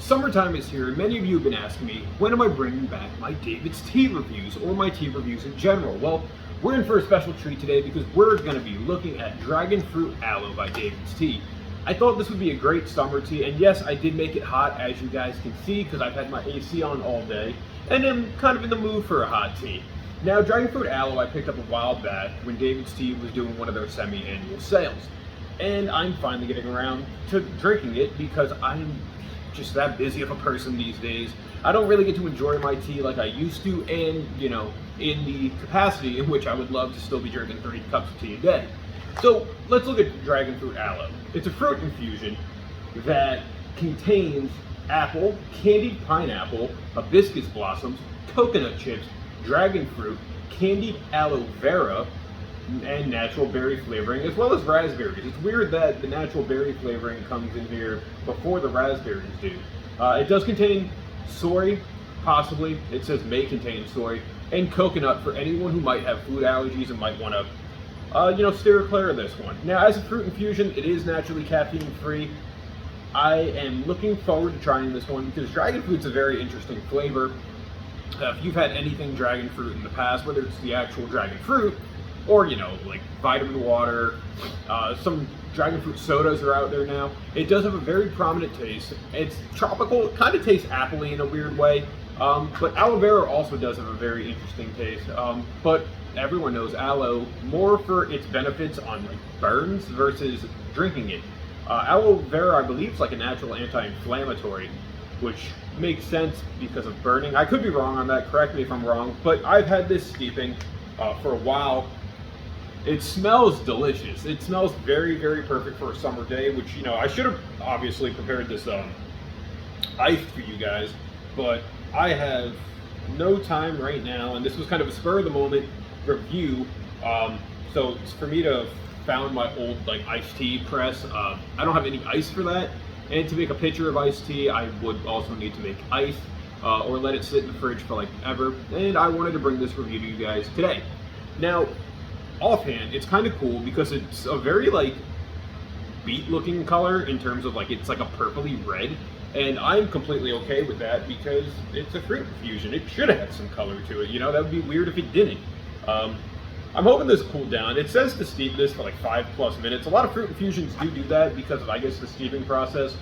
Summertime is here, and many of you have been asking me, when am I bringing back my David's tea reviews, or my tea reviews in general? Well, we're in for a special treat today because we're going to be looking at Dragonfruit Aloe by David's Tea. I thought this would be a great summer tea, and yes, I did make it hot, as you guys can see, because I've had my AC on all day, and I'm kind of in the mood for a hot tea. Now, Dragonfruit Aloe I picked up a while back when David's Tea was doing one of their semi-annual sales. And I'm finally getting around to drinking it because I'm just that busy of a person these days. I don't really get to enjoy my tea like I used to, and in the capacity in which I would love to still be drinking 3 cups of tea a day. So let's look at Dragonfruit Aloe. It's a fruit infusion that contains apple, candied pineapple, hibiscus blossoms, coconut chips, dragon fruit, candied aloe vera, and natural berry flavoring, as well as raspberries. It's weird that the natural berry flavoring comes in here before the raspberries do. It does contain soy, possibly. It says may contain soy, and coconut for anyone who might have food allergies and might want to, steer clear of this one. Now, as a fruit infusion, it is naturally caffeine free. I am looking forward to trying this one because dragon fruit's a very interesting flavor. If you've had anything dragon fruit in the past, whether it's the actual dragon fruit or, like vitamin water, some dragon fruit sodas are out there now. It does have a very prominent taste. It's tropical, it kind of tastes appley in a weird way, but aloe vera also does have a very interesting taste. But everyone knows aloe more for its benefits on like burns versus drinking it. Aloe vera, I believe, is like a natural anti-inflammatory, which makes sense because of burning. I could be wrong on that, correct me if I'm wrong, but I've had this steeping for a while. It smells delicious. It smells very, very perfect for a summer day, which, I should have obviously prepared this ice for you guys, but I have no time right now, and this was kind of a spur of the moment review. So it's for me to found my old iced tea press. I don't have any ice for that. And to make a pitcher of iced tea, I would also need to make ice or let it sit in the fridge for ever. And I wanted to bring this review to you guys today. Now, offhand, it's kind of cool because it's a very beet looking color in terms of it's like a purpley red. And I'm completely okay with that because it's a fruit infusion. It should have had some color to it. That would be weird if it didn't. I'm hoping this cooled down. It says to steep this for 5+ minutes. A lot of fruit infusions do that because of, I guess, the steeping process.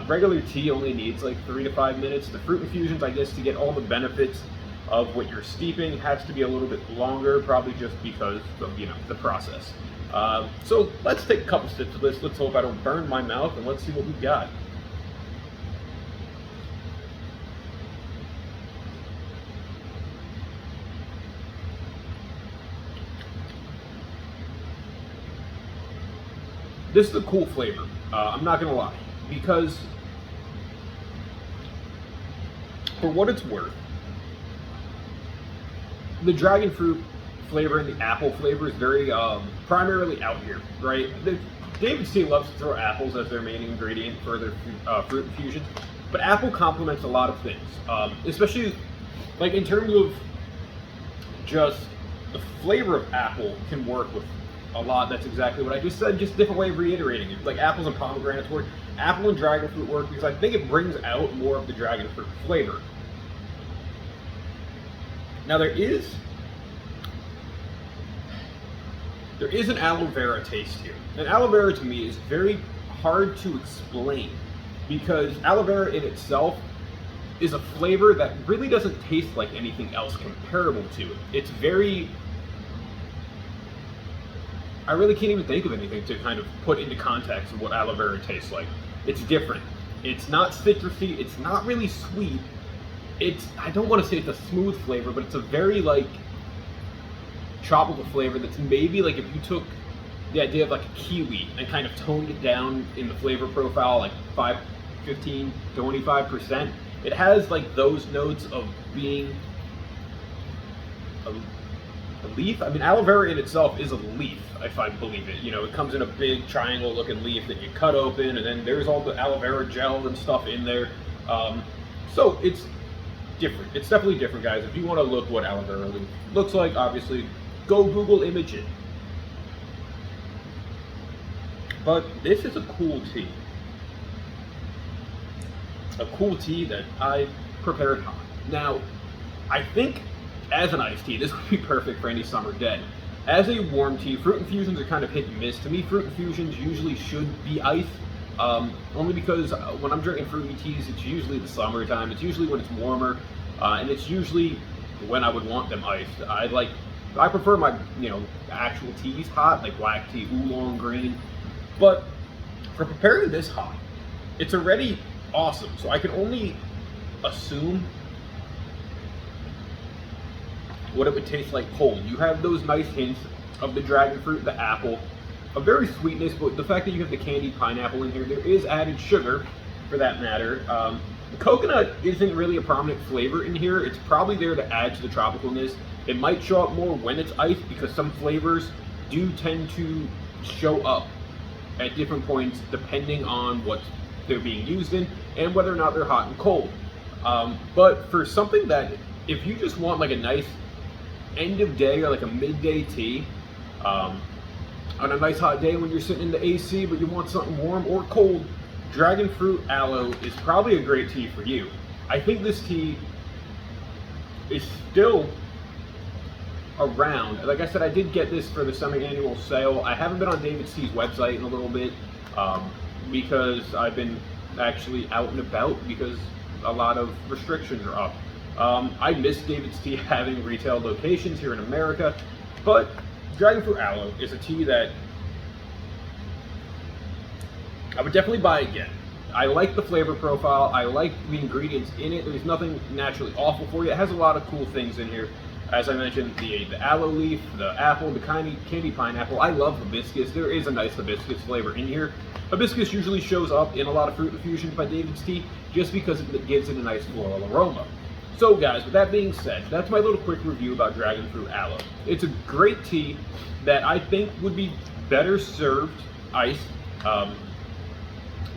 Regular tea only needs 3 to 5 minutes. The fruit infusions, I guess, to get all the benefits of what you're steeping has to be a little bit longer, probably just because of, the process. So let's take a couple sips of this. Let's hope I don't burn my mouth, and let's see what we've got. This is a cool flavor, I'm not gonna lie, because for what it's worth, the dragon fruit flavor and the apple flavor is very primarily out here, right? David's Tea loves to throw apples as their main ingredient for their fruit infusions, but apple complements a lot of things, especially in terms of just the flavor of apple can work with a lot. That's exactly what I just said, just a different way of reiterating it. Apples and pomegranates work, apple and dragon fruit work because I think it brings out more of the dragon fruit flavor. Now there is an aloe vera taste here, and aloe vera to me is very hard to explain because aloe vera in itself is a flavor that really doesn't taste like anything else comparable to it. It's very, I really can't even think of anything to kind of put into context of what aloe vera tastes like. It's different. It's not citrusy. It's not really sweet. I don't want to say it's a smooth flavor, but it's a very tropical flavor that's maybe if you took the idea of a kiwi and kind of toned it down in the flavor profile 15, 25%. It has those notes of being a leaf. I mean, aloe vera in itself is a leaf, if I believe it. It comes in a big triangle looking leaf that you cut open, and then there's all the aloe vera gel and stuff in there. So it's different. It's definitely different, guys. If you want to look what aloe vera leaf looks like, obviously go Google image it. But this is a cool tea. a cool tea that I prepared hot. Now, I think as an iced tea, this would be perfect for any summer day. As a warm tea, fruit infusions are kind of hit and miss. To me, fruit infusions usually should be iced, only because when I'm drinking fruity teas, it's usually the summertime. It's usually when it's warmer, and it's usually when I would want them iced. I prefer my actual teas hot, like black tea, oolong, green. But for preparing this hot, it's already awesome. So I can only assume what it would taste like cold. You have those nice hints of the dragon fruit, the apple, a very sweetness, but the fact that you have the candied pineapple in here, there is added sugar for that matter. The coconut isn't really a prominent flavor in here. It's probably there to add to the tropicalness. It might show up more when it's iced because some flavors do tend to show up at different points depending on what they're being used in and whether or not they're hot and cold. But for something that, if you just want like a nice end of day or like a midday tea, on a nice hot day when you're sitting in the AC but you want something warm or cold, Dragonfruit Aloe is probably a great tea for you. I think this tea is still around. Like I said, I did get this for the semi-annual sale. I haven't been on David's Tea's website in a little bit because I've been actually out and about because a lot of restrictions are up. I miss David's Tea having retail locations here in America, but Dragonfruit Aloe is a tea that I would definitely buy again. I like the flavor profile. I like the ingredients in it. There's nothing naturally awful for you. It has a lot of cool things in here. As I mentioned, the aloe leaf, the apple, the candy pineapple. I love hibiscus. There is a nice hibiscus flavor in here. Hibiscus usually shows up in a lot of fruit infusions by David's Tea just because it gives it a nice floral aroma. So guys, with that being said, that's my little quick review about Dragonfruit Aloe. It's a great tea that I think would be better served iced,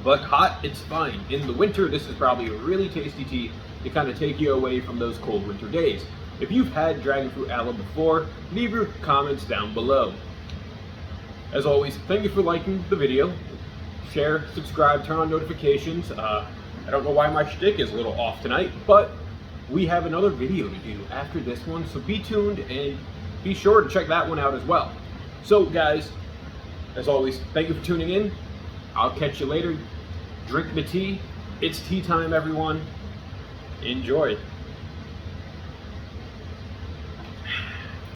but hot, it's fine. In the winter, this is probably a really tasty tea to kind of take you away from those cold winter days. If you've had Dragonfruit Aloe before, leave your comments down below. As always, thank you for liking the video. Share, subscribe, turn on notifications. I don't know why my shtick is a little off tonight, but we have another video to do after this one, so be tuned and be sure to check that one out as well. So guys, as always, thank you for tuning in. I'll catch you later. Drink the tea. It's tea time, everyone. Enjoy.